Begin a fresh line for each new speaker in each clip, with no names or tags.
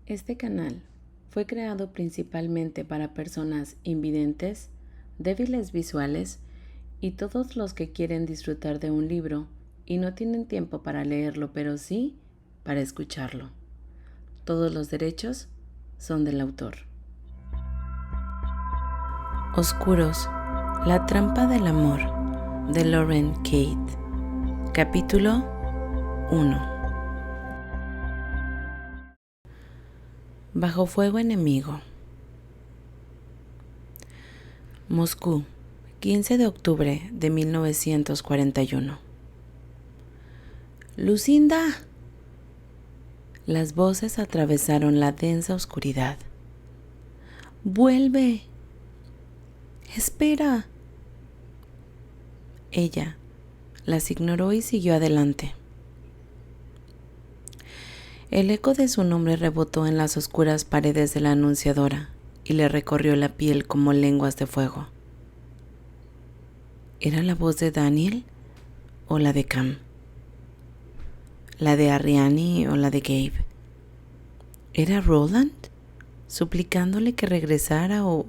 Este canal fue creado principalmente para personas invidentes, débiles visuales y todos los que quieren disfrutar de un libro y no tienen tiempo para leerlo, pero sí para escucharlo. Todos los derechos son del autor. Oscuros, la trampa del amor, de Lauren Kate. Capítulo 1. Bajo fuego enemigo. Moscú, 15 de octubre de 1941. ¡Lucinda! Las voces atravesaron la densa oscuridad. ¡Vuelve! ¡Espera! Ella las ignoró y siguió adelante. El eco de su nombre rebotó en las oscuras paredes de la anunciadora y le recorrió la piel como lenguas de fuego. ¿Era la voz de Daniel o la de Cam? ¿La de Ariane o la de Gabe? ¿Era Roland suplicándole que regresara o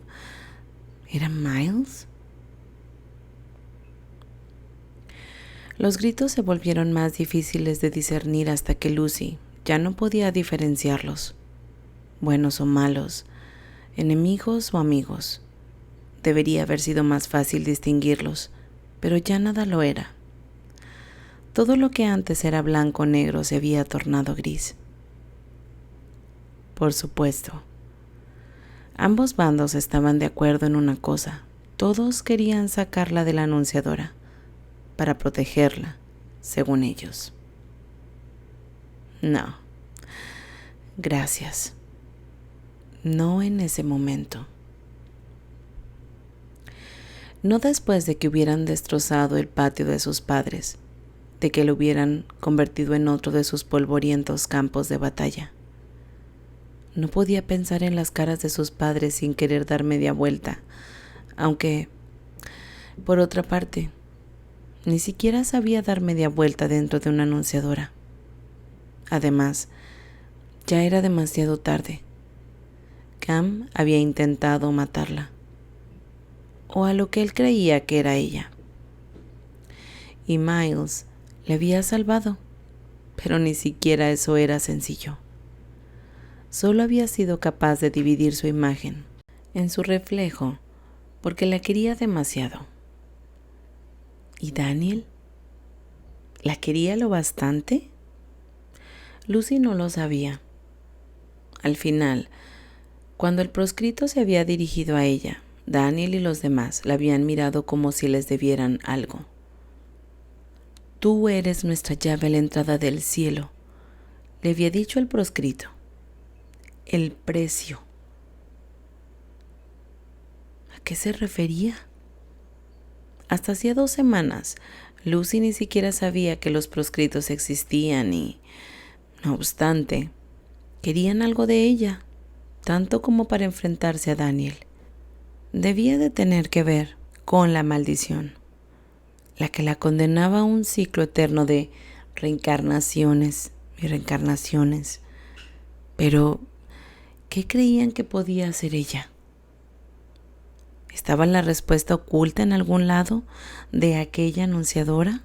era Miles? Los gritos se volvieron más difíciles de discernir hasta que Lucy ya no podía diferenciarlos, buenos o malos, enemigos o amigos. Debería haber sido más fácil distinguirlos, pero ya nada lo era. Todo lo que antes era blanco o negro se había tornado gris. Por supuesto, ambos bandos estaban de acuerdo en una cosa: todos querían sacarla de la anunciadora para protegerla, según ellos. No, gracias. No en ese momento. No después de que hubieran destrozado el patio de sus padres, de que lo hubieran convertido en otro de sus polvorientos campos de batalla. No podía pensar en las caras de sus padres sin querer dar media vuelta, aunque, por otra parte, ni siquiera sabía dar media vuelta dentro de una anunciadora. Además, ya era demasiado tarde. Cam había intentado matarla, o a lo que él creía que era ella. Y Miles le había salvado, pero ni siquiera eso era sencillo. Solo había sido capaz de dividir su imagen en su reflejo porque la quería demasiado. ¿Y Daniel? ¿La quería lo bastante? Lucy no lo sabía. Al final, cuando el proscrito se había dirigido a ella, Daniel y los demás la habían mirado como si les debieran algo. Tú eres nuestra llave a la entrada del cielo, le había dicho el proscrito. El precio. ¿A qué se refería? Hasta hacía 2 semanas, Lucy ni siquiera sabía que los proscritos existían y, no obstante, querían algo de ella, tanto como para enfrentarse a Daniel. Debía de tener que ver con la maldición, la que la condenaba a un ciclo eterno de reencarnaciones y reencarnaciones. Pero, ¿qué creían que podía hacer ella? ¿Estaba la respuesta oculta en algún lado de aquella anunciadora?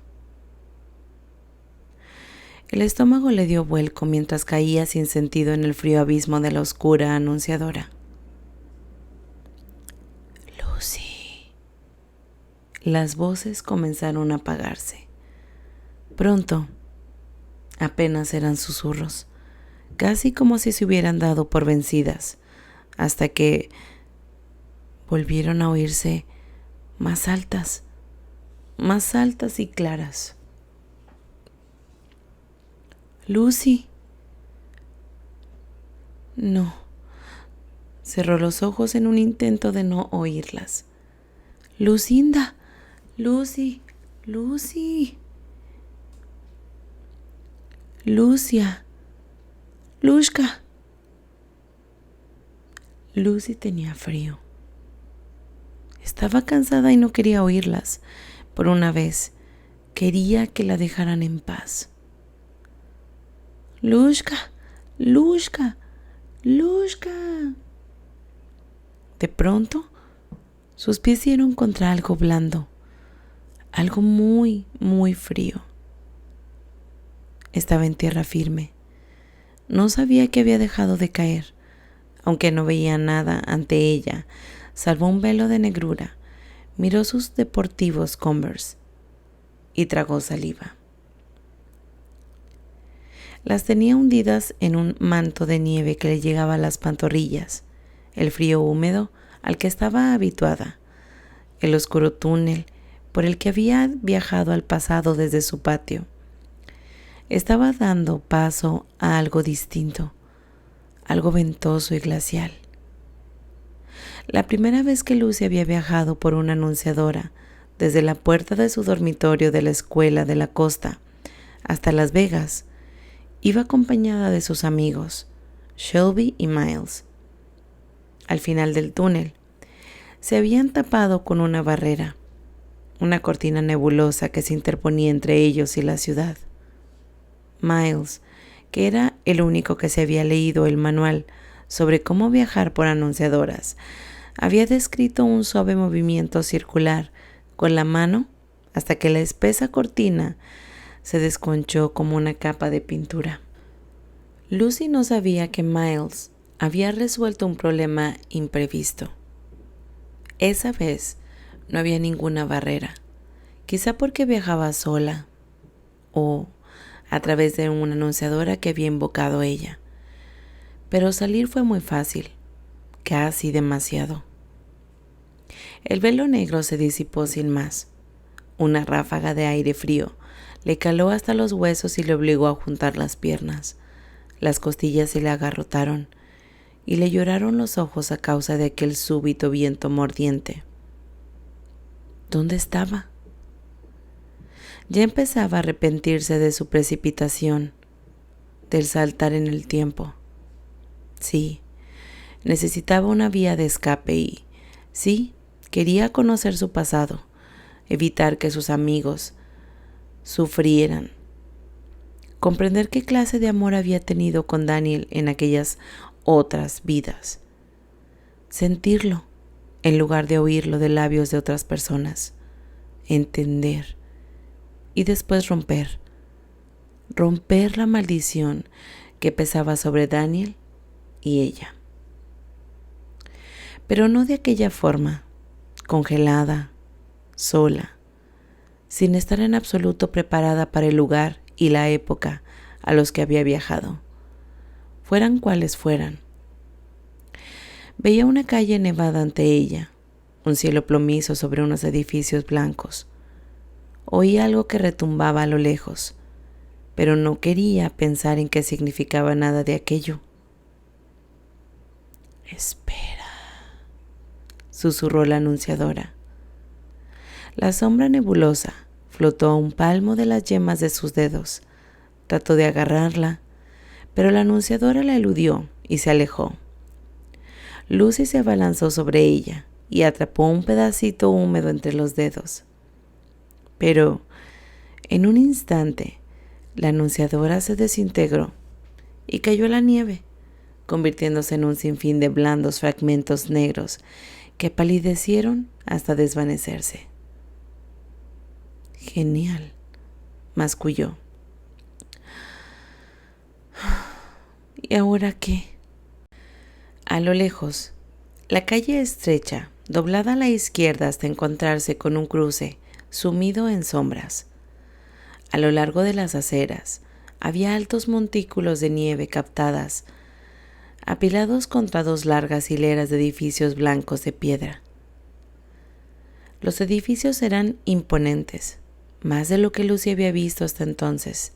El estómago le dio vuelco mientras caía sin sentido en el frío abismo de la oscura anunciadora. Lucy. Las voces comenzaron a apagarse. Pronto, apenas eran susurros, casi como si se hubieran dado por vencidas, hasta que volvieron a oírse más altas y claras. Lucy. No. Cerró los ojos en un intento de no oírlas. Lucinda. Lucy. Lucy. Lucia. Lushka. Lucy tenía frío. Estaba cansada y no quería oírlas. Por una vez, quería que la dejaran en paz. Lushka, Lushka, ¡Lushka! De pronto, sus pies dieron contra algo blando, algo muy, muy frío. Estaba en tierra firme. No sabía que había dejado de caer, aunque no veía nada ante ella, salvo un velo de negrura. Miró sus deportivos Converse y tragó saliva. Las tenía hundidas en un manto de nieve que le llegaba a las pantorrillas, el frío húmedo al que estaba habituada, el oscuro túnel por el que había viajado al pasado desde su patio. Estaba dando paso a algo distinto, algo ventoso y glacial. La primera vez que Lucy había viajado por una anunciadora, desde la puerta de su dormitorio de la escuela de la costa hasta Las Vegas, iba acompañada de sus amigos, Shelby y Miles. Al final del túnel, se habían tapado con una barrera, una cortina nebulosa que se interponía entre ellos y la ciudad. Miles, que era el único que se había leído el manual sobre cómo viajar por anunciadoras, había descrito un suave movimiento circular con la mano hasta que la espesa cortina se desconchó como una capa de pintura. Lucy no sabía que Miles había resuelto un problema imprevisto. Esa vez no había ninguna barrera, quizá porque viajaba sola o a través de una anunciadora que había invocado ella. Pero salir fue muy fácil, casi demasiado. El velo negro se disipó sin más. Una ráfaga de aire frío le caló hasta los huesos y le obligó a juntar las piernas. Las costillas se le agarrotaron y le lloraron los ojos a causa de aquel súbito viento mordiente. ¿Dónde estaba? Ya empezaba a arrepentirse de su precipitación, del saltar en el tiempo. Sí, necesitaba una vía de escape y, sí, quería conocer su pasado, evitar que sus amigos sufrieran, comprender qué clase de amor había tenido con Daniel en aquellas otras vidas, sentirlo en lugar de oírlo de labios de otras personas, entender y después romper la maldición que pesaba sobre Daniel y ella. Pero no de aquella forma, congelada, sola, sin estar en absoluto preparada para el lugar y la época a los que había viajado, fueran cuales fueran. Veía una calle nevada ante ella, un cielo plomizo sobre unos edificios blancos. Oía algo que retumbaba a lo lejos, pero no quería pensar en qué significaba nada de aquello. «Espera», susurró la anunciadora. La sombra nebulosa flotó a un palmo de las yemas de sus dedos. Trató de agarrarla, pero la anunciadora la eludió y se alejó. Lucy se abalanzó sobre ella y atrapó un pedacito húmedo entre los dedos. Pero, en un instante, la anunciadora se desintegró y cayó a la nieve, convirtiéndose en un sinfín de blandos fragmentos negros que palidecieron hasta desvanecerse. «Genial», masculló. «¿Y ahora qué?» A lo lejos, la calle estrecha, doblada a la izquierda hasta encontrarse con un cruce, sumido en sombras. A lo largo de las aceras, había altos montículos de nieve captadas, apilados contra dos largas hileras de edificios blancos de piedra. Los edificios eran imponentes, más de lo que Lucy había visto hasta entonces.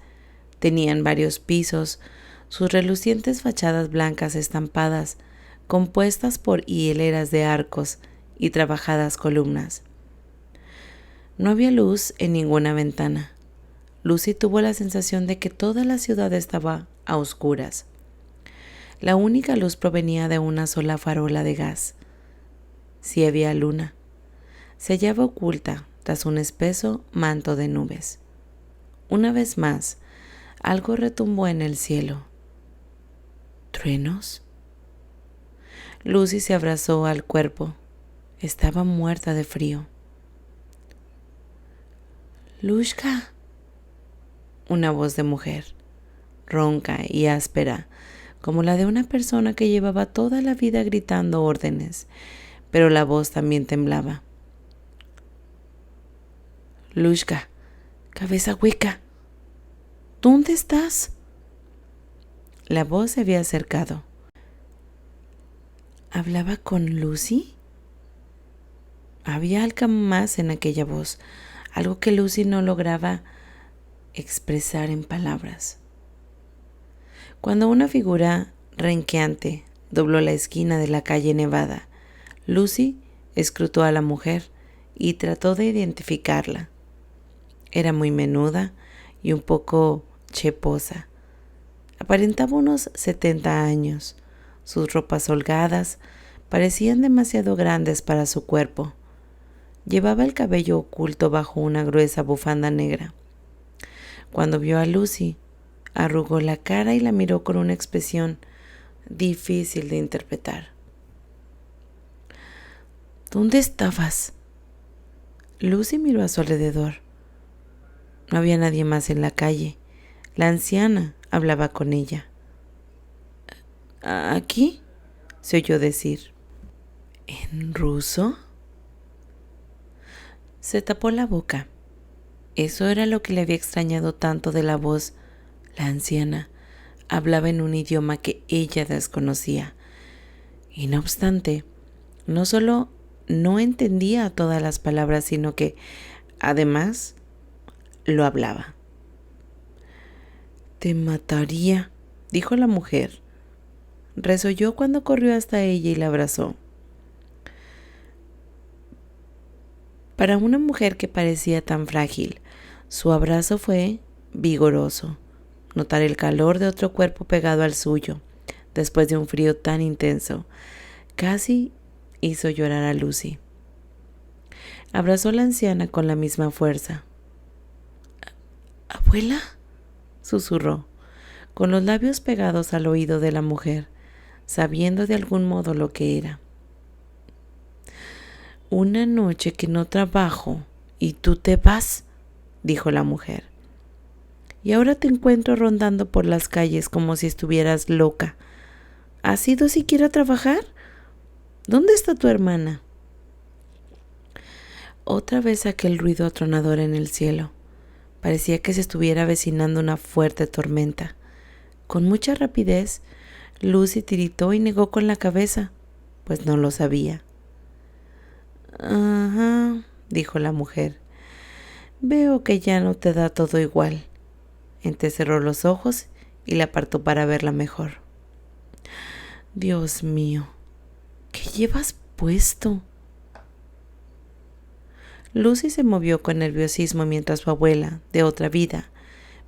Tenían varios pisos, sus relucientes fachadas blancas estampadas, compuestas por hileras de arcos y trabajadas columnas. No había luz en ninguna ventana. Lucy tuvo la sensación de que toda la ciudad estaba a oscuras. La única luz provenía de una sola farola de gas. Si había luna, se hallaba oculta tras un espeso manto de nubes. Una vez más, algo retumbó en el cielo. ¿Truenos? Lucy se abrazó al cuerpo. Estaba muerta de frío. «Lushka», una voz de mujer, ronca y áspera, como la de una persona que llevaba toda la vida gritando órdenes, pero la voz también temblaba. «Lushka, cabeza hueca, ¿dónde estás?» La voz se había acercado. ¿Hablaba con Lucy? Había algo más en aquella voz, algo que Lucy no lograba expresar en palabras. Cuando una figura renqueante dobló la esquina de la calle Nevada, Lucy escrutó a la mujer y trató de identificarla. Era muy menuda y un poco cheposa. Aparentaba unos 70 años. Sus ropas holgadas parecían demasiado grandes para su cuerpo. Llevaba el cabello oculto bajo una gruesa bufanda negra. Cuando vio a Lucy, arrugó la cara y la miró con una expresión difícil de interpretar. «¿Dónde estabas?» Lucy miró a su alrededor. No había nadie más en la calle. La anciana hablaba con ella. «¿Aquí?», se oyó decir. «¿En ruso?». Se tapó la boca. Eso era lo que le había extrañado tanto de la voz. La anciana hablaba en un idioma que ella desconocía. Y no obstante, no solo no entendía todas las palabras, sino que, además, lo hablaba. «Te mataría», dijo la mujer. Resolló cuando corrió hasta ella y la abrazó. Para una mujer que parecía tan frágil, su abrazo fue vigoroso. Notar el calor de otro cuerpo pegado al suyo, después de un frío tan intenso, casi hizo llorar a Lucy. Abrazó a la anciana con la misma fuerza. «¿Abuela?», susurró, con los labios pegados al oído de la mujer, sabiendo de algún modo lo que era. «Una noche que no trabajo y tú te vas», dijo la mujer. «Y ahora te encuentro rondando por las calles como si estuvieras loca. ¿Has ido siquiera a trabajar? ¿Dónde está tu hermana?». Otra vez aquel ruido atronador en el cielo. Parecía que se estuviera avecinando una fuerte tormenta. Con mucha rapidez, Lucy tiritó y negó con la cabeza, pues no lo sabía. «Ajá», dijo la mujer. «Veo que ya no te da todo igual». Entrecerró los ojos y la apartó para verla mejor. «Dios mío, ¿qué llevas puesto?». Lucy se movió con nerviosismo mientras su abuela, de otra vida,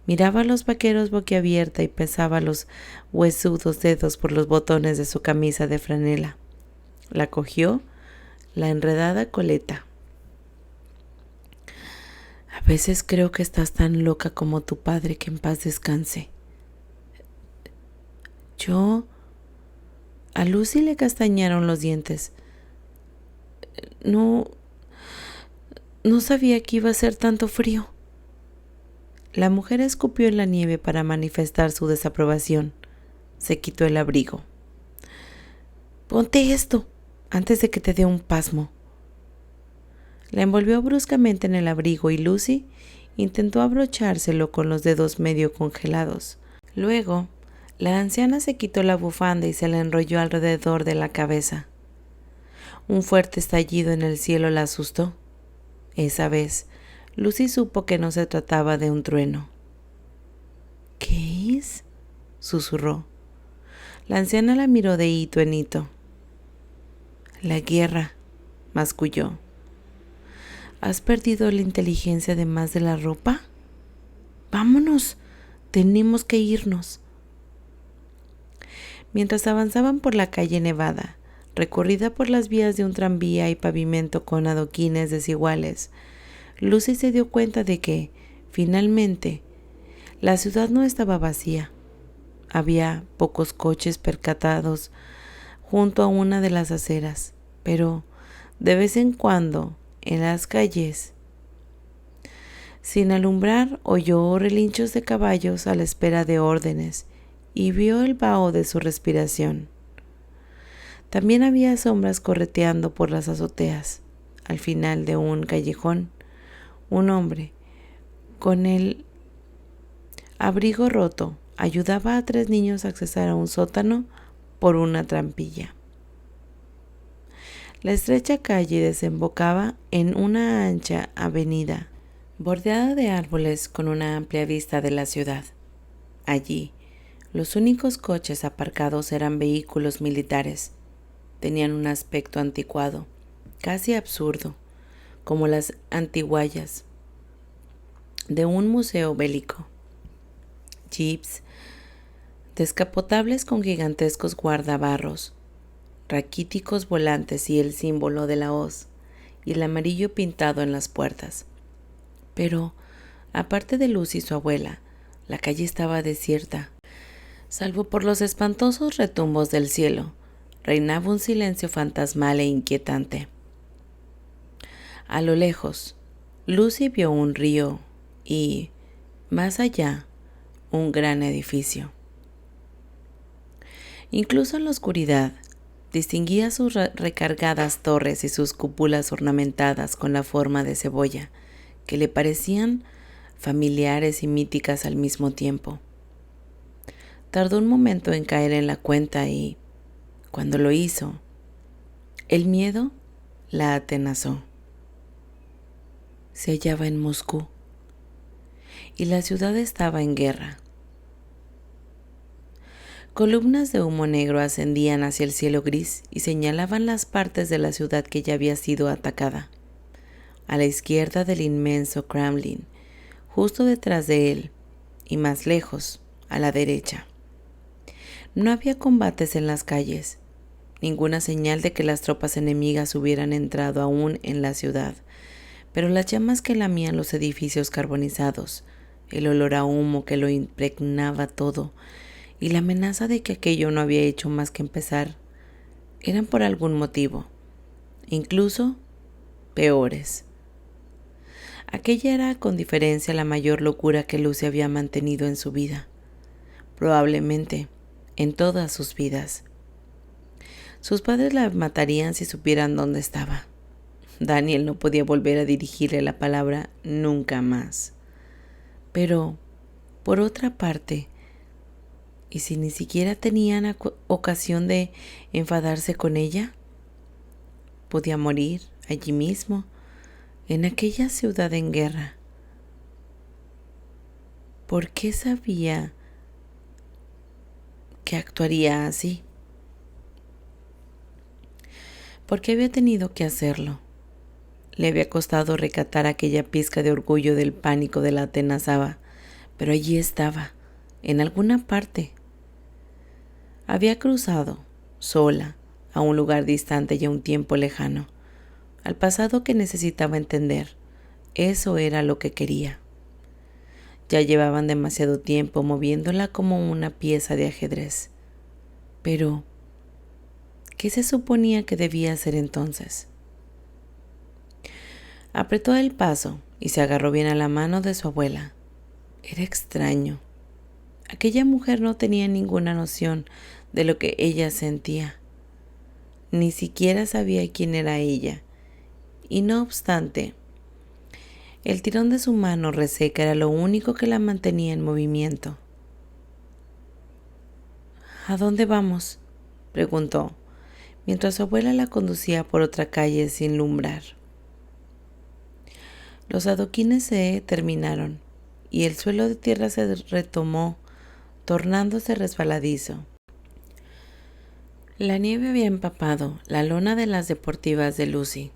miraba a los vaqueros boquiabierta y pesaba los huesudos dedos por los botones de su camisa de franela. La cogió la enredada coleta. «A veces creo que estás tan loca como tu padre, que en paz descanse». A Lucy le castañaron los dientes. No sabía que iba a ser tanto frío». La mujer escupió en la nieve para manifestar su desaprobación. Se quitó el abrigo. «Ponte esto antes de que te dé un pasmo». La envolvió bruscamente en el abrigo y Lucy intentó abrochárselo con los dedos medio congelados. Luego, la anciana se quitó la bufanda y se la enrolló alrededor de la cabeza. Un fuerte estallido en el cielo la asustó. Esa vez, Lucy supo que no se trataba de un trueno. «¿Qué es?», susurró. La anciana la miró de hito en hito. «La guerra», masculló. «¿Has perdido la inteligencia además de la ropa? Vámonos, tenemos que irnos». Mientras avanzaban por la calle Nevada, recorrida por las vías de un tranvía y pavimento con adoquines desiguales, Lucy se dio cuenta de que, finalmente, la ciudad no estaba vacía. Había pocos coches percatados junto a una de las aceras, pero de vez en cuando, en las calles, sin alumbrar, oyó relinchos de caballos a la espera de órdenes y vio el vaho de su respiración. También había sombras correteando por las azoteas. Al final de un callejón, un hombre, con el abrigo roto, ayudaba a 3 niños a accesar a un sótano por una trampilla. La estrecha calle desembocaba en una ancha avenida, bordeada de árboles con una amplia vista de la ciudad. Allí, los únicos coches aparcados eran vehículos militares. Tenían un aspecto anticuado, casi absurdo, como las antiguallas de un museo bélico. Jeeps descapotables con gigantescos guardabarros, raquíticos volantes y el símbolo de la hoz y el amarillo pintado en las puertas. Pero, aparte de Lucy y su abuela, la calle estaba desierta. Salvo por los espantosos retumbos del cielo, reinaba un silencio fantasmal e inquietante. A lo lejos, Lucy vio un río y, más allá, un gran edificio. Incluso en la oscuridad, distinguía sus recargadas torres y sus cúpulas ornamentadas con la forma de cebolla, que le parecían familiares y míticas al mismo tiempo. Tardó un momento en caer en la cuenta y, cuando lo hizo, el miedo la atenazó. Se hallaba en Moscú y la ciudad estaba en guerra. Columnas de humo negro ascendían hacia el cielo gris y señalaban las partes de la ciudad que ya había sido atacada. A la izquierda del inmenso Kremlin, justo detrás de él, y más lejos, a la derecha. No había combates en las calles, ninguna señal de que las tropas enemigas hubieran entrado aún en la ciudad, pero las llamas que lamían los edificios carbonizados, el olor a humo que lo impregnaba todo, y la amenaza de que aquello no había hecho más que empezar, eran por algún motivo, incluso peores. Aquella era con diferencia la mayor locura que Lucy había mantenido en su vida, probablemente en todas sus vidas. Sus padres la matarían si supieran dónde estaba. Daniel no podía volver a dirigirle la palabra nunca más. Pero, por otra parte, ¿y si ni siquiera tenían ocasión de enfadarse con ella? Podía morir allí mismo, en aquella ciudad en guerra. ¿Por qué sabía que actuaría así? ¿Por qué había tenido que hacerlo? Le había costado recatar aquella pizca de orgullo del pánico de la atenazaba, pero allí estaba, en alguna parte. Había cruzado, sola, a un lugar distante y a un tiempo lejano, al pasado que necesitaba entender. Eso era lo que quería. Ya llevaban demasiado tiempo moviéndola como una pieza de ajedrez. Pero, ¿qué se suponía que debía hacer entonces? Apretó el paso y se agarró bien a la mano de su abuela. Era extraño. Aquella mujer no tenía ninguna noción de lo que ella sentía. Ni siquiera sabía quién era ella. Y no obstante, el tirón de su mano reseca era lo único que la mantenía en movimiento. ¿A dónde vamos?, preguntó, mientras su abuela la conducía por otra calle sin lumbrar. Los adoquines se terminaron y el suelo de tierra se retomó, tornándose resbaladizo. La nieve había empapado la lona de las deportivas de Lucy,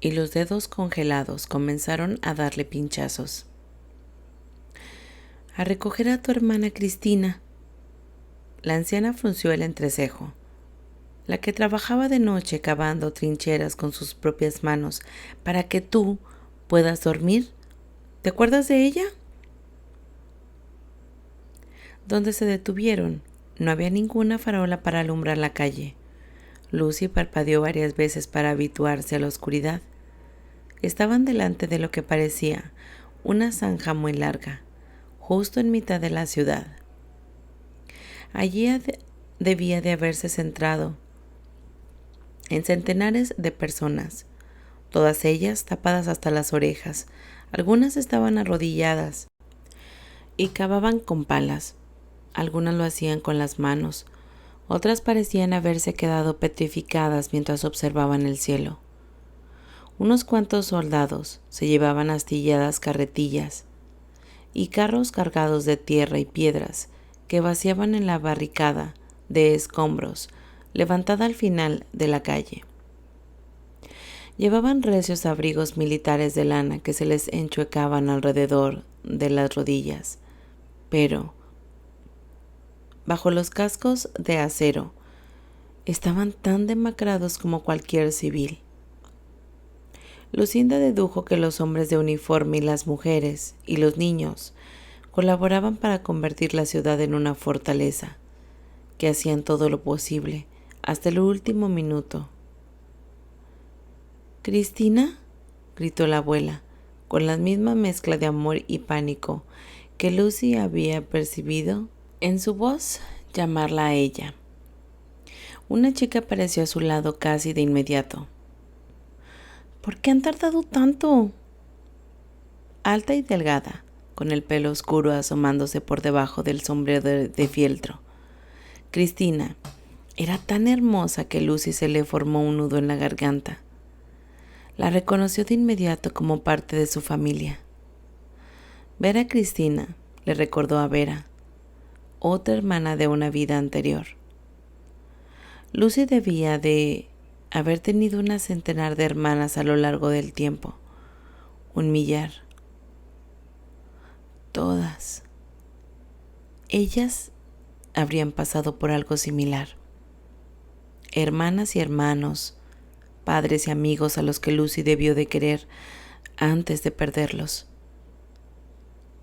y los dedos congelados comenzaron a darle pinchazos. «A recoger a tu hermana Cristina». La anciana frunció el entrecejo. «La que trabajaba de noche cavando trincheras con sus propias manos para que tú puedas dormir. ¿Te acuerdas de ella?». Donde se detuvieron, no había ninguna farola para alumbrar la calle. Lucy parpadeó varias veces para habituarse a la oscuridad. Estaban delante de lo que parecía una zanja muy larga, justo en mitad de la ciudad. Allí debía de haberse centrado en centenares de personas, todas ellas tapadas hasta las orejas. Algunas estaban arrodilladas y cavaban con palas. Algunas lo hacían con las manos. Otras parecían haberse quedado petrificadas mientras observaban el cielo. Unos cuantos soldados se llevaban astilladas carretillas y carros cargados de tierra y piedras que vaciaban en la barricada de escombros levantada al final de la calle. Llevaban recios abrigos militares de lana que se les enchuecaban alrededor de las rodillas, pero bajo los cascos de acero estaban tan demacrados como cualquier civil. Lucinda dedujo que los hombres de uniforme y las mujeres y los niños colaboraban para convertir la ciudad en una fortaleza, que hacían todo lo posible hasta el último minuto. —¿Cristina? —gritó la abuela, con la misma mezcla de amor y pánico que Lucy había percibido en su voz llamarla a ella. Una chica apareció a su lado casi de inmediato. —¿Por qué han tardado tanto? Alta y delgada, con el pelo oscuro asomándose por debajo del sombrero de fieltro, Cristina era tan hermosa que Lucy se le formó un nudo en la garganta. La reconoció de inmediato como parte de su familia. Ver a Cristina le recordó a Vera, otra hermana de una vida anterior. Lucy debía de haber tenido una centenar de hermanas a lo largo del tiempo, un millar. Todas ellas habrían pasado por algo similar. Hermanas y hermanos, padres y amigos a los que Lucy debió de querer antes de perderlos.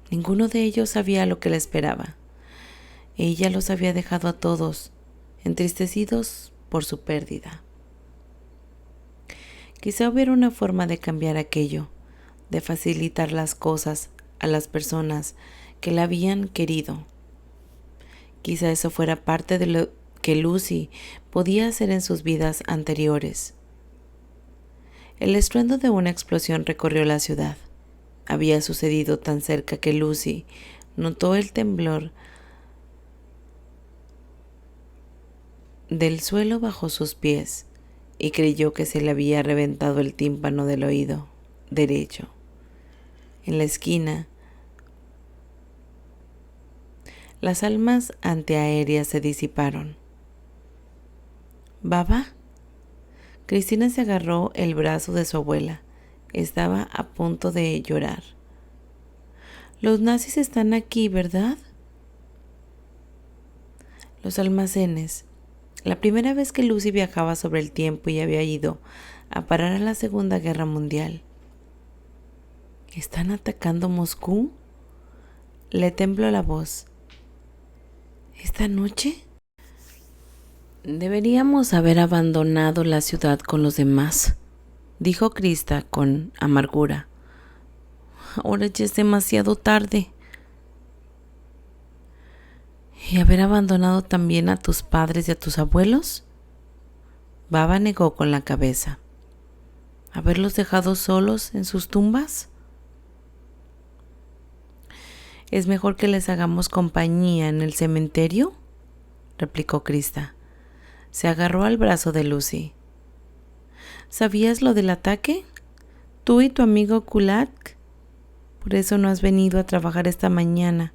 Ninguno de ellos sabía lo que le esperaba. Ella los había dejado a todos, entristecidos por su pérdida. Quizá hubiera una forma de cambiar aquello, de facilitar las cosas a las personas que la habían querido. Quizá eso fuera parte de lo que Lucy podía hacer en sus vidas anteriores. El estruendo de una explosión recorrió la ciudad. Había sucedido tan cerca que Lucy notó el temblor del suelo bajo sus pies y creyó que se le había reventado el tímpano del oído derecho. En la esquina, las almas antiaéreas se disiparon. —¿Baba? Cristina se agarró el brazo de su abuela. Estaba a punto de llorar. —Los nazis están aquí, ¿verdad? Los almacenes. La primera vez que Lucy viajaba sobre el tiempo y había ido a parar a la Segunda Guerra Mundial. ¿Están atacando Moscú? Le tembló la voz. ¿Esta noche? Deberíamos haber abandonado la ciudad con los demás, dijo Krista con amargura. Ahora ya es demasiado tarde. ¿Y haber abandonado también a tus padres y a tus abuelos? Baba negó con la cabeza. ¿Haberlos dejado solos en sus tumbas? ¿Es mejor que les hagamos compañía en el cementerio?, replicó Krista. Se agarró al brazo de Lucy. ¿Sabías lo del ataque? Tú y tu amigo Kulak. Por eso no has venido a trabajar esta mañana.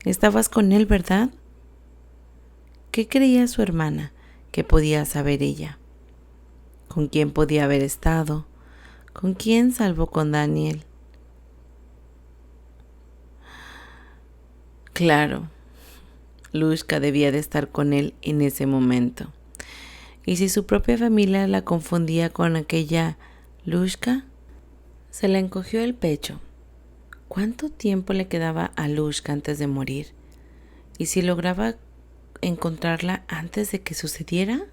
Estabas con él, ¿verdad? ¿Qué creía su hermana que podía saber ella? ¿Con quién podía haber estado? ¿Con quién salvo con Daniel? Claro, Lushka debía de estar con él en ese momento. Y si su propia familia la confundía con aquella Lushka, se le encogió el pecho. ¿Cuánto tiempo le quedaba a Lushka antes de morir? ¿Y si lograba encontrarla antes de que sucediera?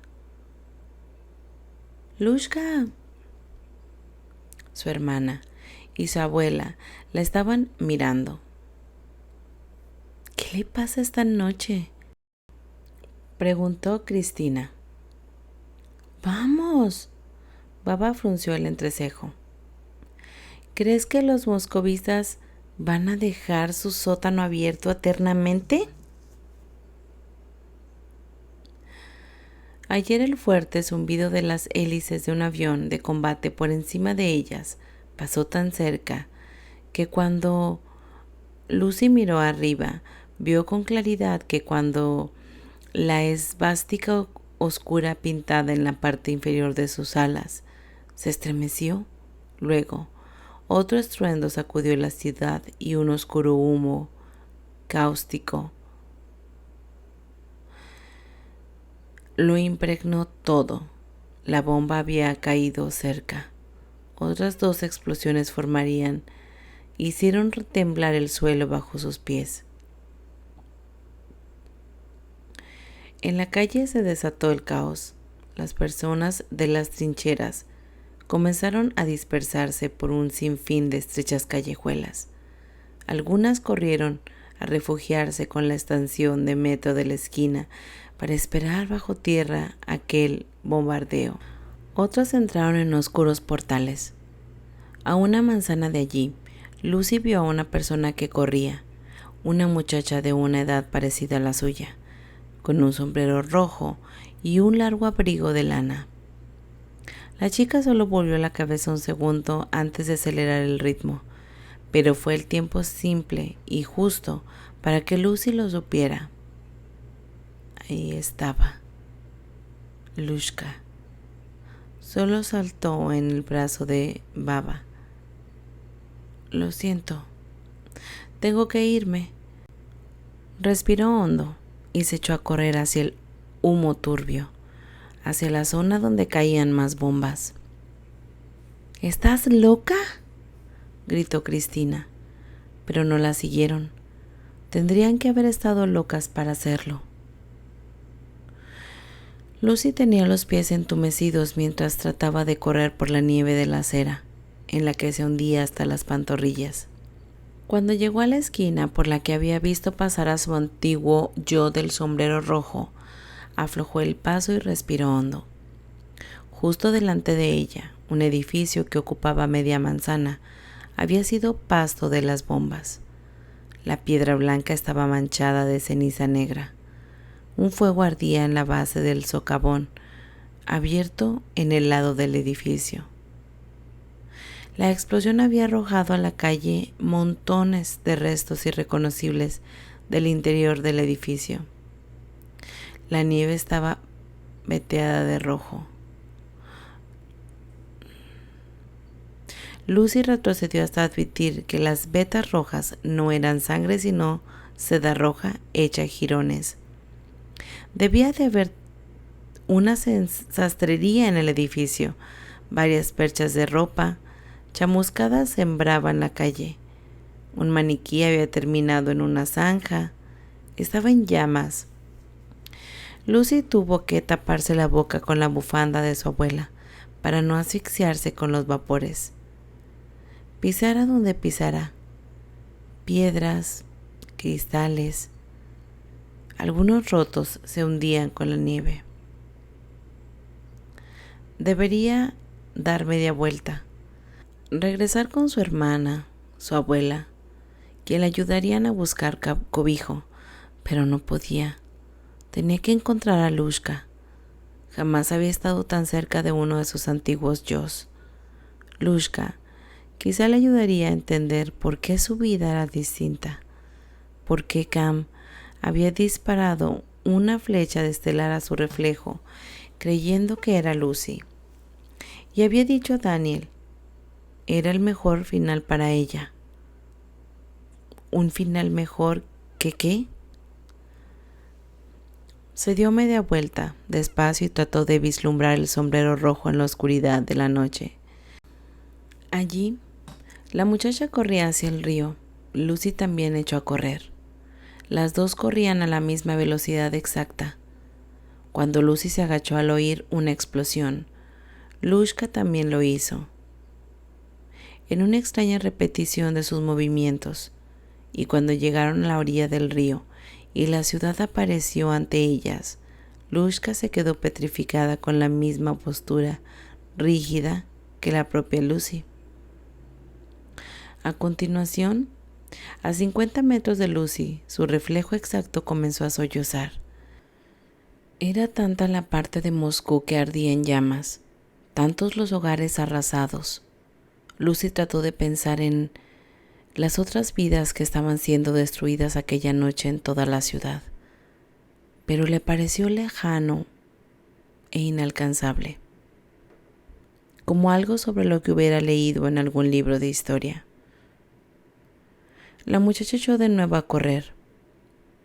Lushka. Su hermana y su abuela la estaban mirando. ¿Qué le pasa esta noche?, preguntó Cristina. ¡Vamos! Baba frunció el entrecejo. ¿Crees que los moscovitas van a dejar su sótano abierto eternamente? Ayer el fuerte zumbido de las hélices de un avión de combate por encima de ellas pasó tan cerca que cuando Lucy miró arriba, vio con claridad que cuando la esvástica oscura pintada en la parte inferior de sus alas se estremeció, luego otro estruendo sacudió la ciudad y un oscuro humo cáustico lo impregnó todo. La bomba había caído cerca. Otras 2 explosiones hicieron temblar el suelo bajo sus pies. En la calle se desató el caos. Las personas de las trincheras comenzaron a dispersarse por un sinfín de estrechas callejuelas. Algunas corrieron a refugiarse con la estación de metro de la esquina para esperar bajo tierra aquel bombardeo. Otras entraron en oscuros portales. A una manzana de allí, Lucy vio a una persona que corría, una muchacha de una edad parecida a la suya, con un sombrero rojo y un largo abrigo de lana. La chica solo volvió la cabeza un segundo antes de acelerar el ritmo, pero fue el tiempo simple y justo para que Lucy lo supiera. Ahí estaba Lushka. Solo saltó en el brazo de Baba. Lo siento, tengo que irme. Respiró hondo y se echó a correr hacia el humo turbio, hacia la zona donde caían más bombas. ¿Estás loca?, gritó Cristina, pero no la siguieron. Tendrían que haber estado locas para hacerlo. Lucy tenía los pies entumecidos mientras trataba de correr por la nieve de la acera, en la que se hundía hasta las pantorrillas. Cuando llegó a la esquina por la que había visto pasar a su antiguo yo del sombrero rojo, aflojó el paso y respiró hondo. Justo delante de ella, un edificio que ocupaba media manzana, había sido pasto de las bombas. La piedra blanca estaba manchada de ceniza negra. Un fuego ardía en la base del socavón, abierto en el lado del edificio. La explosión había arrojado a la calle montones de restos irreconocibles del interior del edificio. La nieve estaba veteada de rojo. Lucy retrocedió hasta advertir que las vetas rojas no eran sangre sino seda roja hecha jirones. Debía de haber una sastrería en el edificio. Varias perchas de ropa chamuscadas sembraban la calle. Un maniquí había terminado en una zanja. Estaba en llamas. Lucy tuvo que taparse la boca con la bufanda de su abuela para no asfixiarse con los vapores. Pisara donde pisara, piedras, cristales, algunos rotos se hundían con la nieve. Debería dar media vuelta, regresar con su hermana, su abuela, quien le ayudarían a buscar cobijo, pero no podía. Tenía que encontrar a Lushka. Jamás había estado tan cerca de uno de sus antiguos yos. Lushka quizá le ayudaría a entender por qué su vida era distinta, por qué Cam había disparado una flecha de estelar a su reflejo, creyendo que era Lucy. Y había dicho a Daniel, era el mejor final para ella. ¿Un final mejor que qué? Se dio media vuelta, despacio, y trató de vislumbrar el sombrero rojo en la oscuridad de la noche. Allí, la muchacha corría hacia el río. Lucy también echó a correr. Las 2 corrían a la misma velocidad exacta. Cuando Lucy se agachó al oír una explosión, Lushka también lo hizo, en una extraña repetición de sus movimientos, y cuando llegaron a la orilla del río y la ciudad apareció ante ellas, Lushka se quedó petrificada con la misma postura rígida que la propia Lucy. A continuación, a 50 metros de Lucy, su reflejo exacto comenzó a sollozar. Era tanta la parte de Moscú que ardía en llamas, tantos los hogares arrasados. Lucy trató de pensar en las otras vidas que estaban siendo destruidas aquella noche en toda la ciudad, pero le pareció lejano e inalcanzable, como algo sobre lo que hubiera leído en algún libro de historia. La muchacha echó de nuevo a correr,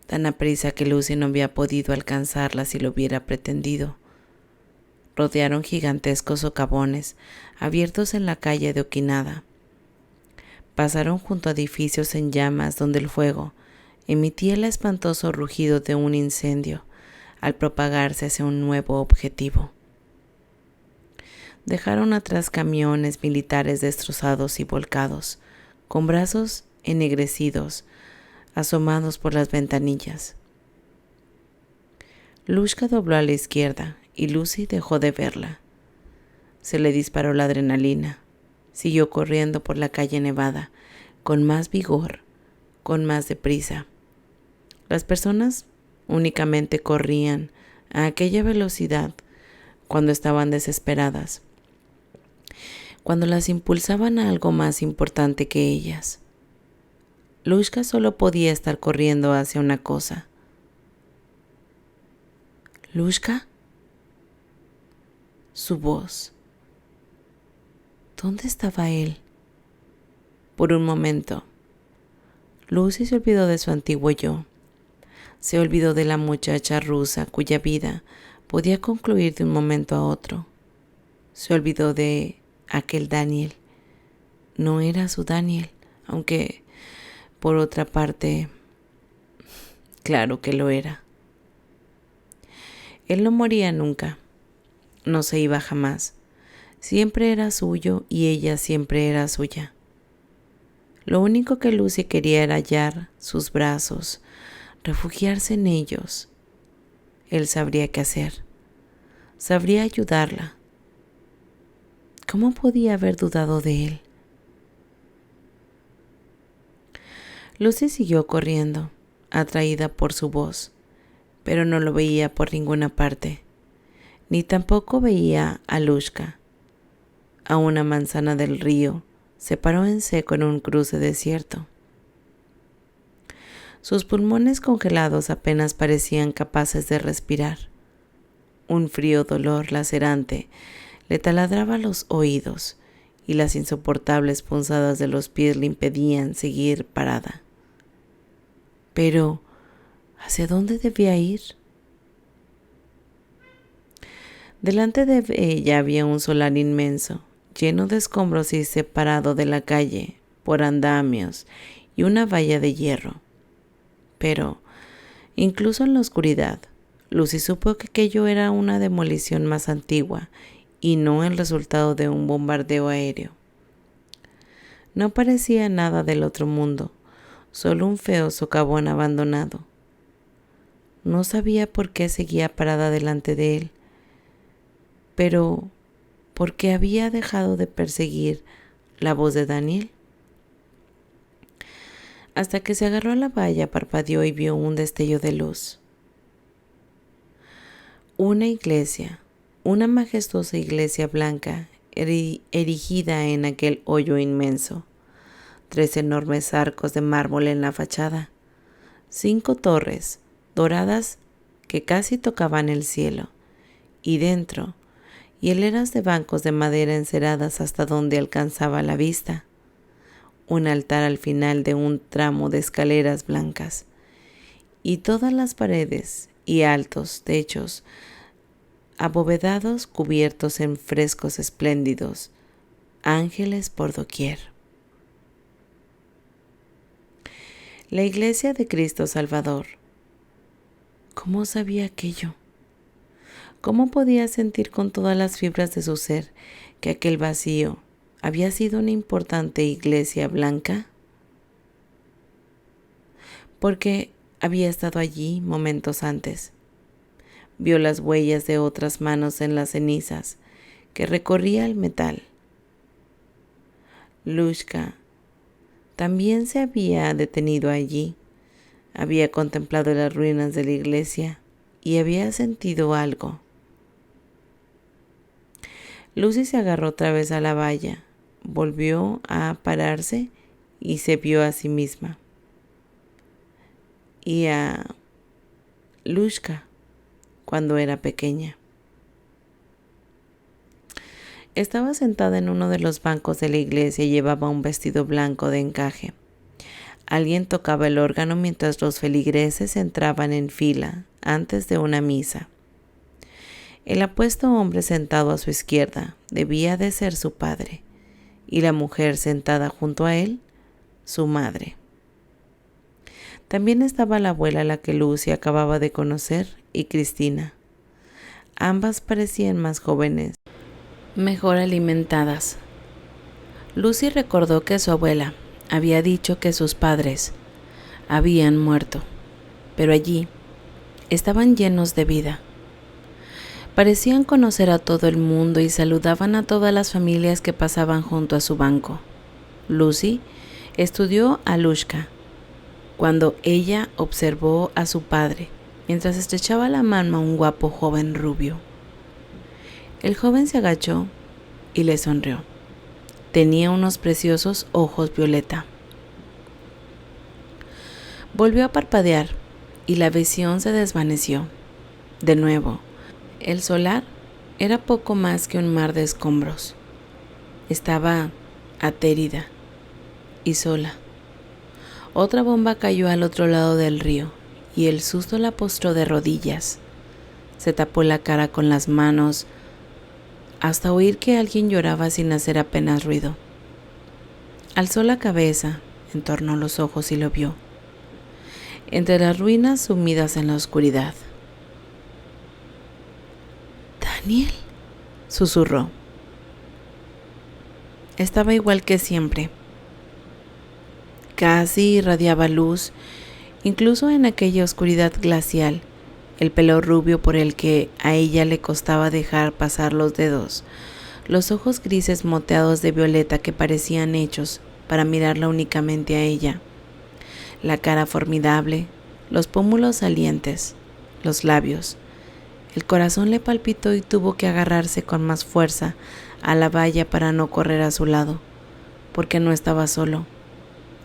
tan aprisa que Lucy no había podido alcanzarla si lo hubiera pretendido. Rodearon gigantescos socavones abiertos en la calle de Oquinada. Pasaron junto a edificios en llamas donde el fuego emitía el espantoso rugido de un incendio al propagarse hacia un nuevo objetivo. Dejaron atrás camiones militares destrozados y volcados, con brazos ennegrecidos, asomados por las ventanillas. Lushka dobló a la izquierda y Lucy dejó de verla. Se le disparó la adrenalina. Siguió corriendo por la calle nevada, con más vigor, con más deprisa. Las personas únicamente corrían a aquella velocidad cuando estaban desesperadas, cuando las impulsaban a algo más importante que ellas. Lushka solo podía estar corriendo hacia una cosa. ¿Lushka? Su voz. ¿Dónde estaba él? Por un momento, Lucy se olvidó de su antiguo yo. Se olvidó de la muchacha rusa cuya vida podía concluir de un momento a otro. Se olvidó de aquel Daniel. No era su Daniel, aunque, por otra parte, claro que lo era. Él no moría nunca, no se iba jamás. Siempre era suyo y ella siempre era suya. Lo único que Lucy quería era hallar sus brazos, refugiarse en ellos. Él sabría qué hacer, sabría ayudarla. ¿Cómo podía haber dudado de él? Lucy siguió corriendo, atraída por su voz, pero no lo veía por ninguna parte, ni tampoco veía a Lushka. A una manzana del río, se paró en seco en un cruce desierto. Sus pulmones congelados apenas parecían capaces de respirar. Un frío dolor lacerante le taladraba los oídos y las insoportables punzadas de los pies le impedían seguir parada. Pero, ¿hacia dónde debía ir? Delante de ella había un solar inmenso, lleno de escombros y separado de la calle por andamios y una valla de hierro. Pero, incluso en la oscuridad, Lucy supo que aquello era una demolición más antigua y no el resultado de un bombardeo aéreo. No parecía nada del otro mundo, solo un feo socavón abandonado. No sabía por qué seguía parada delante de él, pero ¿por qué había dejado de perseguir la voz de Daniel? Hasta que se agarró a la valla, parpadeó y vio un destello de luz. Una iglesia, una majestuosa iglesia blanca erigida en aquel hoyo inmenso. 3 enormes arcos de mármol en la fachada. 5 torres doradas que casi tocaban el cielo. Y dentro, hileras de bancos de madera enceradas hasta donde alcanzaba la vista. Un altar al final de un tramo de escaleras blancas. Y todas las paredes y altos techos abovedados cubiertos en frescos espléndidos. Ángeles por doquier. La iglesia de Cristo Salvador. ¿Cómo sabía aquello? ¿Cómo podía sentir con todas las fibras de su ser que aquel vacío había sido una importante iglesia blanca? Porque había estado allí momentos antes. Vio las huellas de otras manos en las cenizas que recorría el metal. Lushka también se había detenido allí, había contemplado las ruinas de la iglesia y había sentido algo. Lucy se agarró otra vez a la valla, volvió a pararse y se vio a sí misma. Y a Lushka cuando era pequeña. Estaba sentada en uno de los bancos de la iglesia y llevaba un vestido blanco de encaje. Alguien tocaba el órgano mientras los feligreses entraban en fila antes de una misa. El apuesto hombre sentado a su izquierda debía de ser su padre, y la mujer sentada junto a él, su madre. También estaba la abuela a la que Lucy acababa de conocer y Cristina. Ambas parecían más jóvenes, mejor alimentadas. Lucy recordó que su abuela había dicho que sus padres habían muerto, pero allí estaban llenos de vida. Parecían conocer a todo el mundo y saludaban a todas las familias que pasaban junto a su banco. Lucy estudió a Lushka cuando ella observó a su padre mientras estrechaba la mano a un guapo joven rubio. El joven se agachó y le sonrió. Tenía unos preciosos ojos violeta. Volvió a parpadear y la visión se desvaneció. De nuevo, el solar era poco más que un mar de escombros. Estaba atérida y sola. Otra bomba cayó al otro lado del río y el susto la postró de rodillas. Se tapó la cara con las manos hasta oír que alguien lloraba sin hacer apenas ruido. Alzó la cabeza, entornó los ojos y lo vio. Entre las ruinas sumidas en la oscuridad. «Daniel», susurró. Estaba igual que siempre. Casi irradiaba luz, incluso en aquella oscuridad glacial. El pelo rubio por el que a ella le costaba dejar pasar los dedos, los ojos grises moteados de violeta que parecían hechos para mirarla únicamente a ella, la cara formidable, los pómulos salientes, los labios. El corazón le palpitó y tuvo que agarrarse con más fuerza a la valla para no correr a su lado, porque no estaba solo.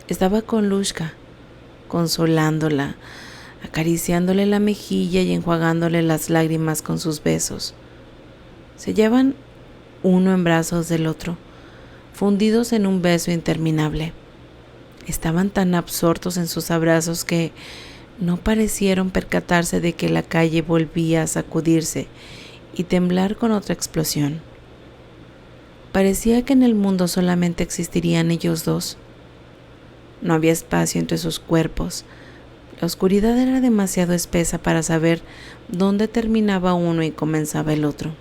Estaba con Lushka, consolándola, acariciándole la mejilla y enjuagándole las lágrimas con sus besos. Se llevan uno en brazos del otro, fundidos en un beso interminable. Estaban tan absortos en sus abrazos que no parecieron percatarse de que la calle volvía a sacudirse y temblar con otra explosión. Parecía que en el mundo solamente existirían ellos dos. No había espacio entre sus cuerpos. La oscuridad era demasiado espesa para saber dónde terminaba uno y comenzaba el otro.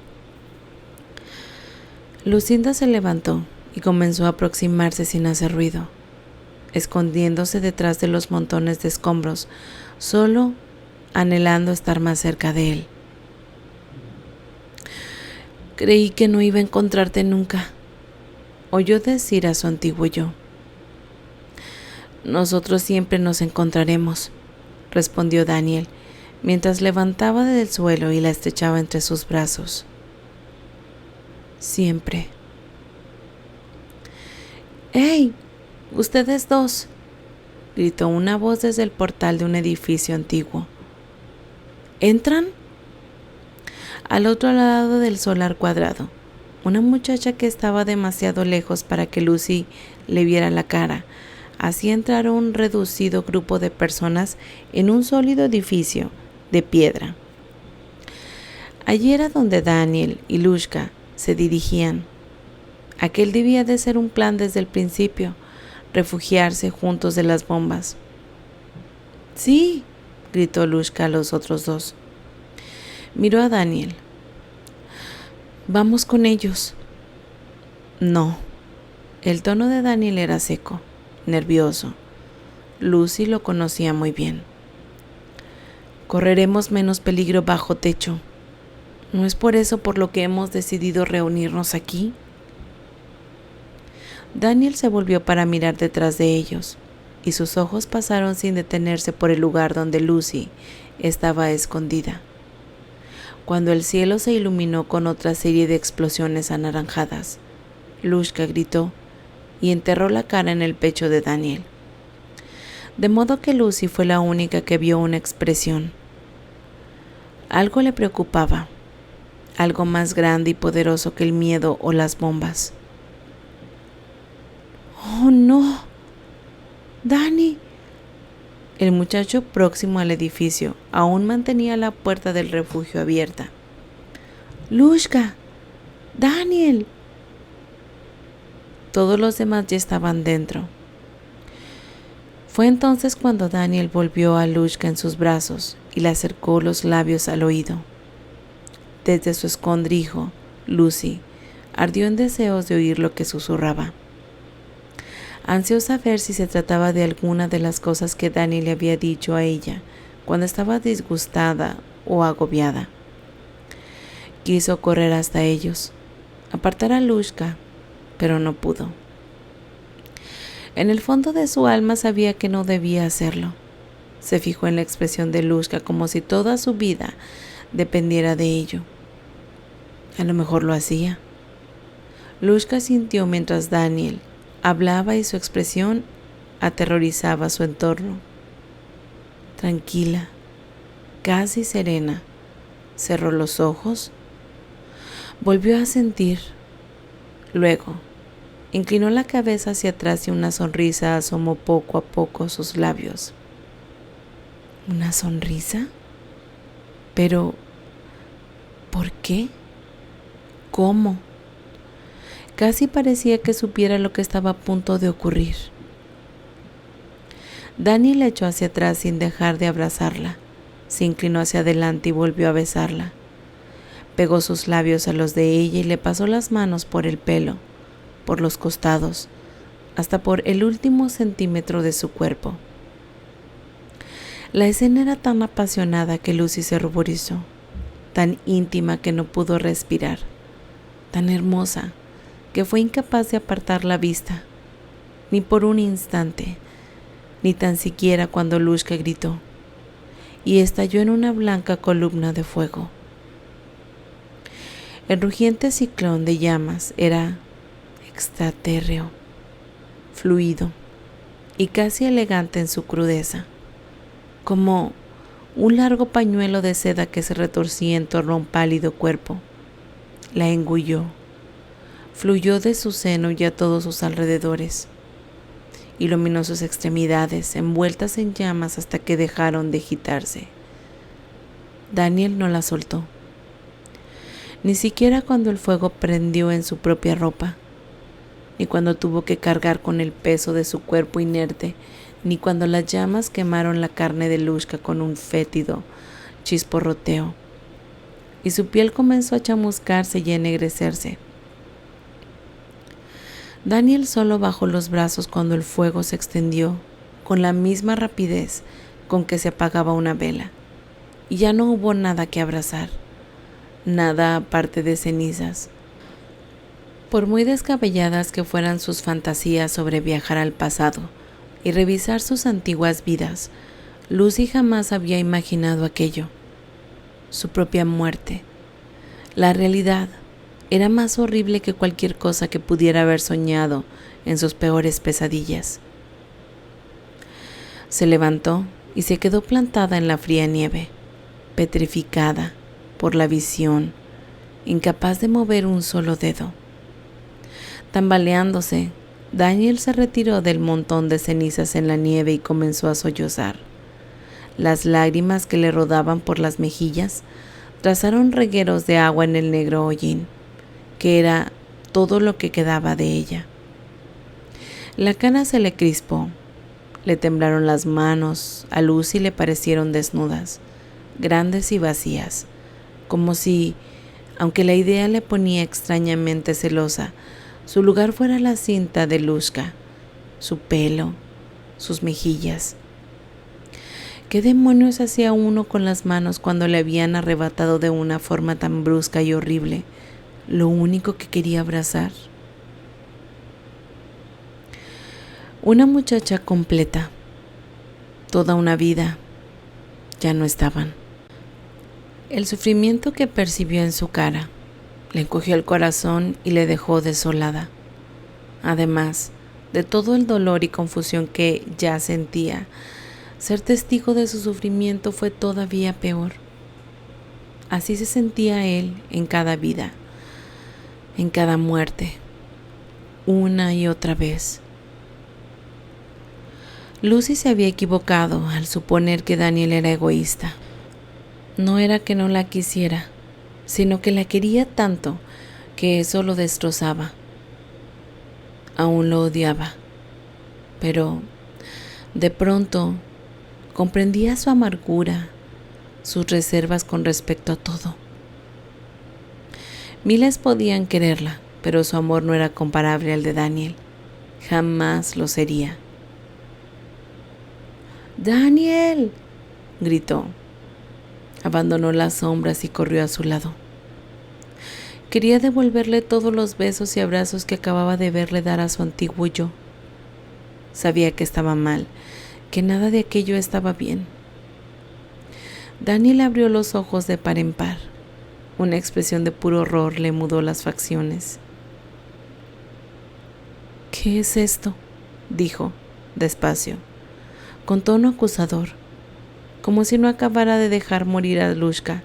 Lucinda se levantó y comenzó a aproximarse sin hacer ruido, escondiéndose detrás de los montones de escombros, solo anhelando estar más cerca de él. «Creí que no iba a encontrarte nunca», oyó decir a su antiguo yo. «Nosotros siempre nos encontraremos», respondió Daniel, mientras levantaba del suelo y la estrechaba entre sus brazos. «Siempre». «¡Hey! ¡Ustedes dos!», gritó una voz desde el portal de un edificio antiguo. «¿Entran?». Al otro lado del solar cuadrado, una muchacha que estaba demasiado lejos para que Lucy le viera la cara, hacía entrar a un reducido grupo de personas en un sólido edificio de piedra. Allí era donde Daniel y Lushka se dirigían. Aquel debía de ser un plan desde el principio, refugiarse juntos de las bombas. «Sí», gritó Lushka a los otros dos. Miró a Daniel. Vamos con ellos. No. El tono de Daniel era seco, nervioso. Lucy lo conocía muy bien. Correremos menos peligro bajo techo. ¿No es por eso por lo que hemos decidido reunirnos aquí? Daniel se volvió para mirar detrás de ellos, y sus ojos pasaron sin detenerse por el lugar donde Lucy estaba escondida. Cuando el cielo se iluminó con otra serie de explosiones anaranjadas, Lushka gritó y enterró la cara en el pecho de Daniel. De modo que Lucy fue la única que vio una expresión. Algo le preocupaba, algo más grande y poderoso que el miedo o las bombas. ¡Oh, no! ¡Dani! El muchacho próximo al edificio aún mantenía la puerta del refugio abierta. ¡Lushka! ¡Daniel! Todos los demás ya estaban dentro. Fue entonces cuando Daniel volvió a Lushka en sus brazos y le acercó los labios al oído. Desde su escondrijo, Lucy ardió en deseos de oír lo que susurraba. Ansió saber si se trataba de alguna de las cosas que Daniel le había dicho a ella cuando estaba disgustada o agobiada. Quiso correr hasta ellos, apartar a Lushka, pero no pudo. En el fondo de su alma sabía que no debía hacerlo. Se fijó en la expresión de Lushka como si toda su vida dependiera de ello. A lo mejor lo hacía. Lushka sintió mientras Daniel hablaba y su expresión aterrorizaba su entorno. Tranquila, casi serena, cerró los ojos, volvió a sentir. Luego, inclinó la cabeza hacia atrás y una sonrisa asomó poco a poco sus labios. ¿Una sonrisa? Pero, ¿por qué? ¿Cómo? Casi parecía que supiera lo que estaba a punto de ocurrir. Daniel la echó hacia atrás sin dejar de abrazarla. Se inclinó hacia adelante y volvió a besarla. Pegó sus labios a los de ella y le pasó las manos por el pelo, por los costados, hasta por el último centímetro de su cuerpo. La escena era tan apasionada que Lucy se ruborizó, tan íntima que no pudo respirar, tan hermosa que fue incapaz de apartar la vista, ni por un instante, ni tan siquiera cuando Lushka gritó, y estalló en una blanca columna de fuego. El rugiente ciclón de llamas era extraterreno, fluido y casi elegante en su crudeza, como un largo pañuelo de seda que se retorcía en torno a un pálido cuerpo. La engulló, fluyó de su seno y a todos sus alrededores. Iluminó sus extremidades, envueltas en llamas hasta que dejaron de agitarse. Daniel no la soltó, ni siquiera cuando el fuego prendió en su propia ropa, ni cuando tuvo que cargar con el peso de su cuerpo inerte, ni cuando las llamas quemaron la carne de Lushka con un fétido chisporroteo, y su piel comenzó a chamuscarse y a ennegrecerse. Daniel solo bajó los brazos cuando el fuego se extendió con la misma rapidez con que se apagaba una vela, y ya no hubo nada que abrazar, nada aparte de cenizas. Por muy descabelladas que fueran sus fantasías sobre viajar al pasado y revisar sus antiguas vidas, Lucy jamás había imaginado aquello. Su propia muerte. La realidad era más horrible que cualquier cosa que pudiera haber soñado en sus peores pesadillas. Se levantó y se quedó plantada en la fría nieve, petrificada por la visión, incapaz de mover un solo dedo. Tambaleándose, Daniel se retiró del montón de cenizas en la nieve y comenzó a sollozar. Las lágrimas que le rodaban por las mejillas trazaron regueros de agua en el negro hollín, que era todo lo que quedaba de ella. La cana se le crispó, le temblaron las manos, a Lucy le parecieron desnudas, grandes y vacías, como si Aunque la idea le ponía extrañamente celosa, su lugar fuera la cinta de Lushka, su pelo, sus mejillas. ¿Qué demonios hacía uno con las manos cuando le habían arrebatado de una forma tan brusca y horrible lo único que quería abrazar? Una muchacha completa, toda una vida, ya no estaban. El sufrimiento que percibió en su cara le encogió el corazón y le dejó desolada. Además de todo el dolor y confusión que ya sentía, ser testigo de su sufrimiento fue todavía peor. Así se sentía él en cada vida, en cada muerte, una y otra vez. Lucy se había equivocado al suponer que Daniel era egoísta. No era que no la quisiera, sino que la quería tanto que eso lo destrozaba. Aún lo odiaba, pero de pronto comprendía su amargura, sus reservas con respecto a todo. Miles podían quererla, pero su amor no era comparable al de Daniel. Jamás lo sería. ¡Daniel!, gritó. Abandonó las sombras y corrió a su lado. Quería devolverle todos los besos y abrazos que acababa de verle dar a su antiguo yo. Sabía que estaba mal, que nada de aquello estaba bien. Daniel abrió los ojos de par en par. Una expresión de puro horror le mudó las facciones. ¿Qué es esto?, dijo, despacio, con tono acusador, como si no acabara de dejar morir a Lushka,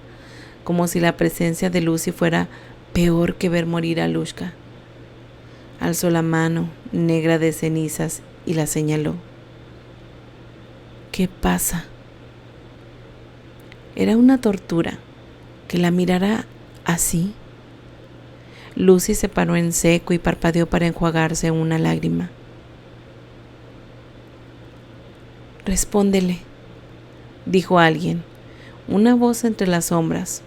como si la presencia de Lucy fuera peor que ver morir a Lushka. Alzó la mano, negra de cenizas, y la señaló. ¿Qué pasa? Era una tortura que la mirara así. Lucy se paró en seco y parpadeó para enjuagarse una lágrima. Respóndele, dijo alguien, una voz entre las sombras.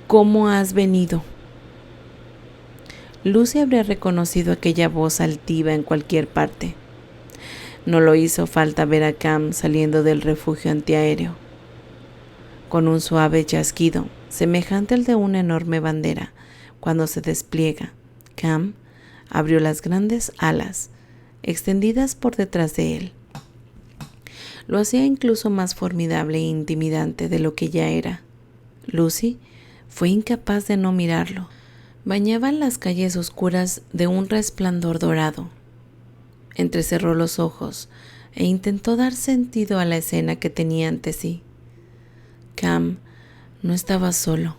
¿Cómo has venido? Lucy habría reconocido aquella voz altiva en cualquier parte. No lo hizo falta ver a Cam saliendo del refugio antiaéreo. Con un suave chasquido, semejante al de una enorme bandera, cuando se despliega, Cam abrió las grandes alas, extendidas por detrás de él. Lo hacía incluso más formidable e intimidante de lo que ya era. Lucy fue incapaz de no mirarlo. Bañaban las calles oscuras de un resplandor dorado. Entrecerró los ojos e intentó dar sentido a la escena que tenía ante sí. Cam no estaba solo.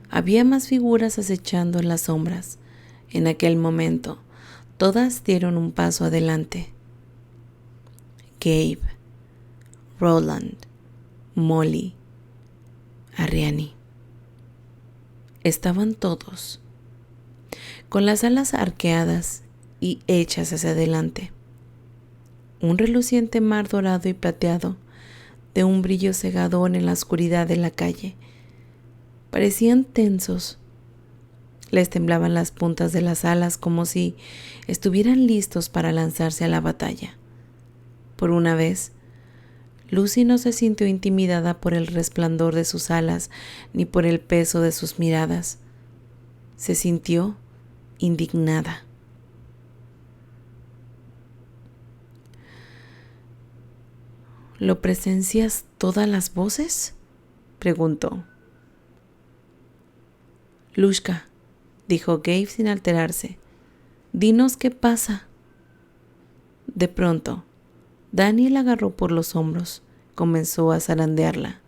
Había más figuras acechando en las sombras. En aquel momento, todas dieron un paso adelante. Gabe, Roland, Molly, Ariani. Estaban todos, con las alas arqueadas y hechas hacia adelante. Un reluciente mar dorado y plateado, de un brillo cegador en la oscuridad de la calle. Parecían tensos. Les temblaban las puntas de las alas como si estuvieran listos para lanzarse a la batalla. Por una vez, Lucy no se sintió intimidada por el resplandor de sus alas ni por el peso de sus miradas. Se sintió indignada. ¿Lo presencias todas las voces?, preguntó. Lushka, dijo Gabe sin alterarse, dinos qué pasa. De pronto, Daniel la agarró por los hombros, comenzó a zarandearla.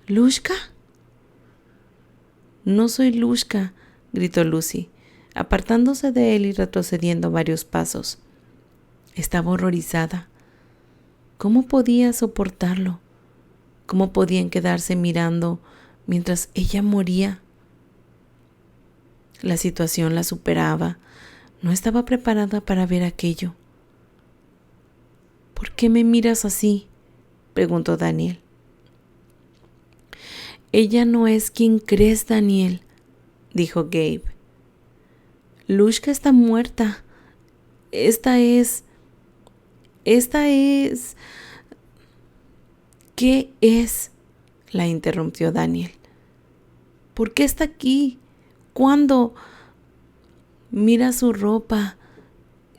¿Lushka? No soy Lushka, gritó Lucy, apartándose de él y retrocediendo varios pasos. Estaba horrorizada. ¿Cómo podía soportarlo? ¿Cómo podían quedarse mirando mientras ella moría? La situación la superaba. No estaba preparada para ver aquello. ¿Por qué me miras así?, preguntó Daniel. Ella no es quien crees, Daniel, dijo Gabe. Lushka está muerta. Esta es... ¿Qué es? La interrumpió Daniel. ¿Por qué está aquí? ¿Cuándo? Mira su ropa.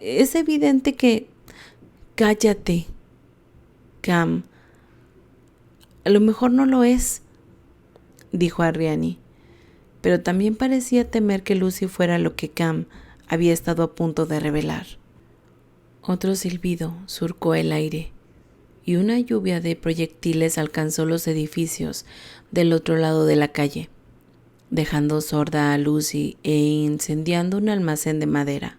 Es evidente que... Cállate, Cam. A lo mejor no lo es, dijo Arriani, pero también parecía temer que Lucy fuera lo que Cam había estado a punto de revelar. Otro silbido surcó el aire y una lluvia de proyectiles alcanzó los edificios del otro lado de la calle, dejando sorda a Lucy e incendiando un almacén de madera.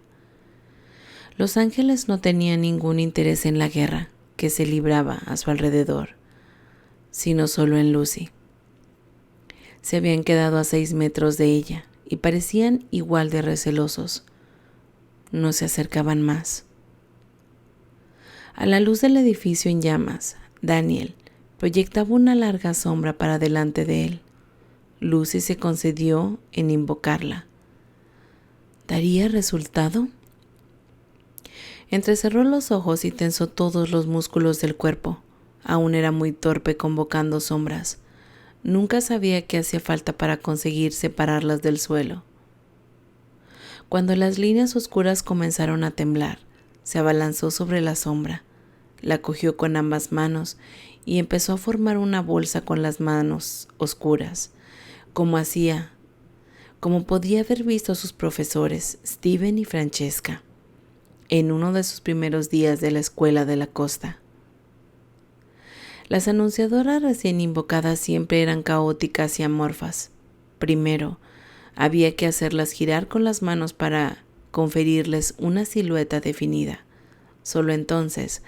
Los ángeles no tenían ningún interés en la guerra que se libraba a su alrededor, sino solo en Lucy. Se habían quedado a 6 metros de ella y parecían igual de recelosos. No se acercaban más. A la luz del edificio en llamas, Daniel proyectaba una larga sombra para delante de él. Lucy se concedió en invocarla. ¿Daría resultado? Entrecerró los ojos y tensó todos los músculos del cuerpo. Aún era muy torpe convocando sombras. Nunca sabía qué hacía falta para conseguir separarlas del suelo. Cuando las líneas oscuras comenzaron a temblar, se abalanzó sobre la sombra, la cogió con ambas manos y empezó a formar una bolsa con las manos oscuras, como podía haber visto a sus profesores, Steven y Francesca, en uno de sus primeros días de la escuela de la costa. Las anunciadoras recién invocadas siempre eran caóticas y amorfas. Primero, había que hacerlas girar con las manos para conferirles una silueta definida. Solo entonces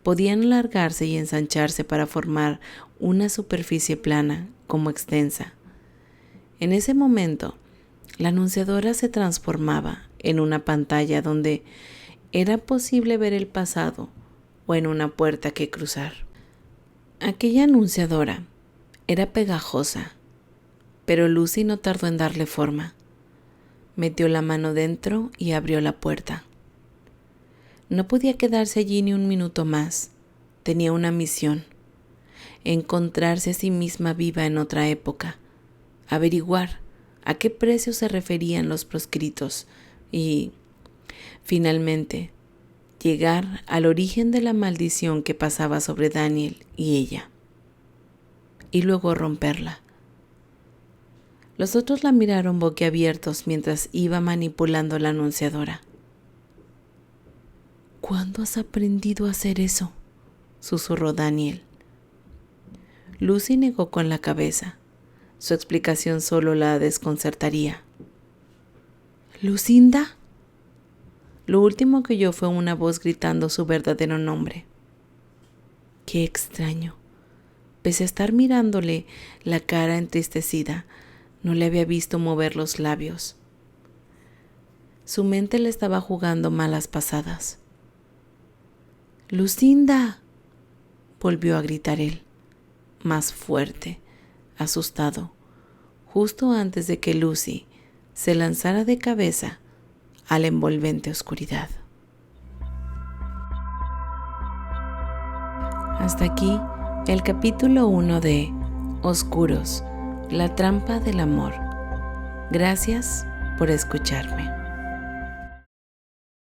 podían alargarse y ensancharse para formar una superficie plana como extensa. En ese momento, la anunciadora se transformaba en una pantalla donde era posible ver el pasado o en una puerta que cruzar. Aquella anunciadora era pegajosa, pero Lucy no tardó en darle forma. Metió la mano dentro y abrió la puerta. No podía quedarse allí ni un minuto más. Tenía una misión: encontrarse a sí misma viva en otra época, averiguar a qué precio se referían los proscritos y, finalmente, llegar al origen de la maldición que pasaba sobre Daniel y ella, y luego romperla. Los otros la miraron boquiabiertos mientras iba manipulando la anunciadora. ¿Cuándo has aprendido a hacer eso?, susurró Daniel. Lucy negó con la cabeza. Su explicación solo la desconcertaría. ¿Lucinda? Lo último que oyó fue una voz gritando su verdadero nombre. Qué extraño. Pese a estar mirándole la cara entristecida, no le había visto mover los labios. Su mente le estaba jugando malas pasadas. ¡Lucinda!, volvió a gritar él, más fuerte, asustado, justo antes de que Lucy se lanzara de cabeza a la envolvente oscuridad. Hasta aquí el capítulo 1 de Oscuros, la trampa del amor. Gracias por escucharme.